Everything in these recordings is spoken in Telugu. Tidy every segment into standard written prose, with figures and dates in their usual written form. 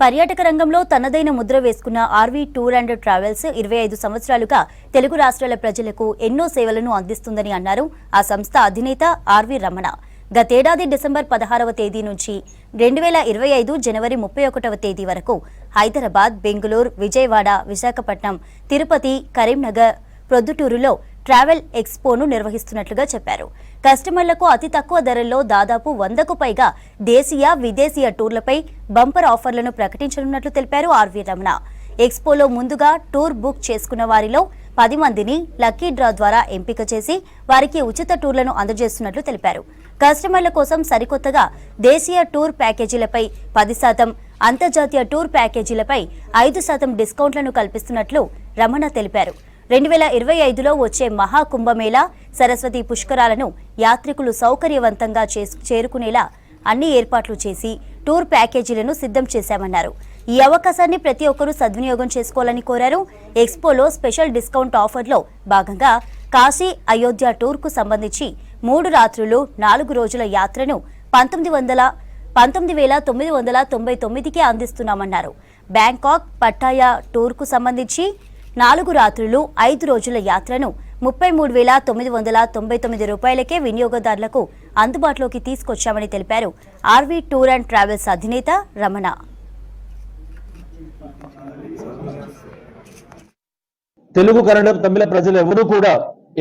పర్యాటక రంగంలో తనదైన ముద్ర వేసుకున్న ఆర్వీ టూర్ అండ్ ట్రావెల్స్ 25 సంవత్సరాలుగా తెలుగు రాష్ట్రాల ప్రజలకు ఎన్నో సేవలను అందిస్తుందని అన్నారు ఆ సంస్థ అధినేత ఆర్వీ రమణ. గతేడాది డిసెంబర్ 16వ తేదీ నుంచి 2025 జనవరి 31వ తేదీ వరకు హైదరాబాద్, బెంగళూరు, విజయవాడ, విశాఖపట్నం, తిరుపతి, కరీంనగర్, ప్రొద్దుటూరులో ట్రావెల్ ఎక్స్పోను నిర్వహిస్తున్నట్లుగా చెప్పారు. కస్టమర్లకు అతి తక్కువ ధరల్లో దాదాపు 100కు పైగా దేశీయ, విదేశీయ టూర్లపై బంపర్ ఆఫర్లను ప్రకటించనున్నట్లు తెలిపారు ఆర్వీ రమణ. ఎక్స్పోలో ముందుగా టూర్ బుక్ చేసుకున్న వారిలో 10 మందిని లక్కీ డ్రా ద్వారా ఎంపిక చేసి వారికి ఉచిత టూర్లను అందజేస్తున్నట్లు తెలిపారు. కస్టమర్ల కోసం సరికొత్తగా దేశీయ టూర్ ప్యాకేజీలపై 10%, అంతర్జాతీయ టూర్ ప్యాకేజీలపై 5% డిస్కౌంట్లను కల్పిస్తున్నట్లు రమణ తెలిపారు. 2025లో వచ్చే మహాకుంభమేళా, సరస్వతి పుష్కరాలను యాత్రికులు సౌకర్యవంతంగా చేరుకునేలా అన్ని ఏర్పాట్లు చేసి టూర్ ప్యాకేజీలను సిద్ధం చేశామన్నారు. ఈ అవకాశాన్ని ప్రతి ఒక్కరూ సద్వినియోగం చేసుకోవాలని కోరారు. ఎక్స్పోలో స్పెషల్ డిస్కౌంట్ ఆఫర్లో భాగంగా కాశీ, అయోధ్య టూర్కు సంబంధించి 3 రాత్రులు 4 రోజుల యాత్రను 19,999కే అందిస్తున్నామన్నారు. బ్యాంకాక్, పట్టాయా టూర్కు సంబంధించి 4 రాత్రులు 5 రోజుల యాత్రను 33,999 రూపాయలకే వినియోగదారులకు అందుబాటులోకి తీసుకొచ్చామని తెలిపారు ఆర్వీ టూర్ అండ్ ట్రావెల్స్ అధినేత రమణ. తెలుగు, కన్నడ, తమిళ ప్రజలు ఎవరూ కూడా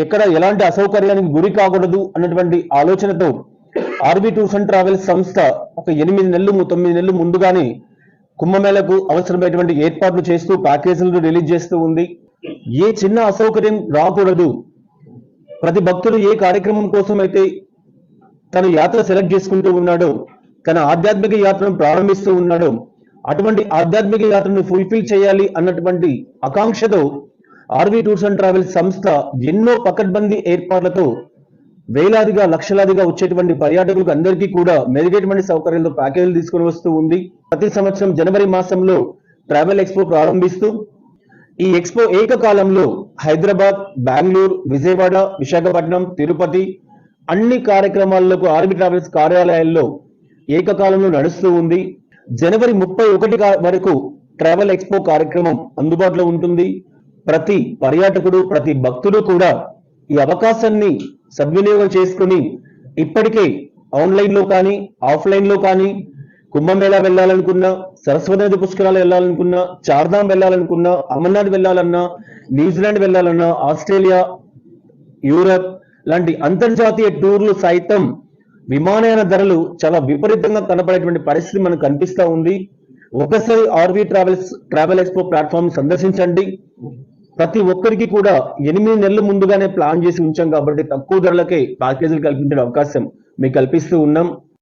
ఎక్కడ ఎలాంటి అసౌకర్యానికి గురి కాకూడదు అన్నటువంటి ఆలోచనతో ఆర్వీ టూర్స్ అండ్ ట్రావెల్స్ సంస్థ ఒక 8 నెలలు 9 నెలలు ముందుగానే కుంభమేళకు అవసరమైనటువంటి ఏర్పాట్లు చేస్తూ ప్యాకేజీలను రిలీజ్ చేస్తూ ఉంది. ఏ చిన్న అసౌకర్యం రాకూడదు, ప్రతి భక్తుడు ఏ కార్యక్రమం కోసం అయితే తన యాత్ర సెలెక్ట్ చేసుకుంటూ ఉన్నాడో, తన ఆధ్యాత్మిక యాత్రను ప్రారంభిస్తూ ఉన్నాడో అటువంటి ఆధ్యాత్మిక యాత్రను ఫుల్ఫిల్ చేయాలి అన్నటువంటి ఆకాంక్షతో ఆర్వీ టూర్స్ అండ్ ట్రావెల్స్ సంస్థ ఎన్నో పకడ్బందీ ఏర్పాట్లతో వేలాదిగా, లక్షలాదిగా వచ్చేటువంటి పర్యాటకులకు అందరికీ కూడా మెరుగైనటువంటి సౌకర్యాలతో ప్యాకేజీలు తీసుకుని వస్తూ ఉంది. ప్రతి సంవత్సరం జనవరి మాసంలో ట్రావెల్ ఎక్స్పో ప్రారంభిస్తూ ఈ ఎక్స్పో ఏకకాలంలో హైదరాబాద్, బెంగళూరు, విజయవాడ, విశాఖపట్నం, తిరుపతి అన్ని కార్యక్రమాలకు ఆర్వీ ట్రావెల్స్ కార్యాలయాల్లో ఏకకాలంలో నడుస్తూ ఉంది. జనవరి 31 వరకు ట్రావెల్ ఎక్స్పో కార్యక్రమం అందుబాటులో ఉంటుంది. ప్రతి పర్యాటకుడు, ప్రతి భక్తుడు కూడా ఈ అవకాశాన్ని సద్వినియోగం చేసుకుని ఇప్పటికే ఆన్లైన్ లో కానీ, ఆఫ్లైన్ లో కానీ కుంభమేళా వెళ్ళాలనుకున్నా, సరస్వతి నది పుష్కరాలు వెళ్ళాలనుకున్నా, చార్ధామ్ వెళ్ళాలనుకున్నా, అమర్నాథ్ వెళ్ళాలన్నా, న్యూజిలాండ్ వెళ్ళాలన్నా, ఆస్ట్రేలియా, యూరప్ లాంటి అంతర్జాతీయ టూర్లు సైతం విమానయాన ధరలు చాలా విపరీతంగా కనపడేటువంటి పరిస్థితి మనకు కనిపిస్తా ఉంది. ఒకసారి ఆర్వీ ట్రావెల్ ఎక్స్పో ప్లాట్ఫామ్ సందర్శించండి. ప్రతి ఒక్కరికి కూడా 8 నెలలు ముందుగానే ప్లాన్ చేసి ఉంచాం కాబట్టి తక్కువ ధరలకే ప్యాకేజీలు కల్పించే అవకాశం మీకు కల్పిస్తూ ఉన్నాం.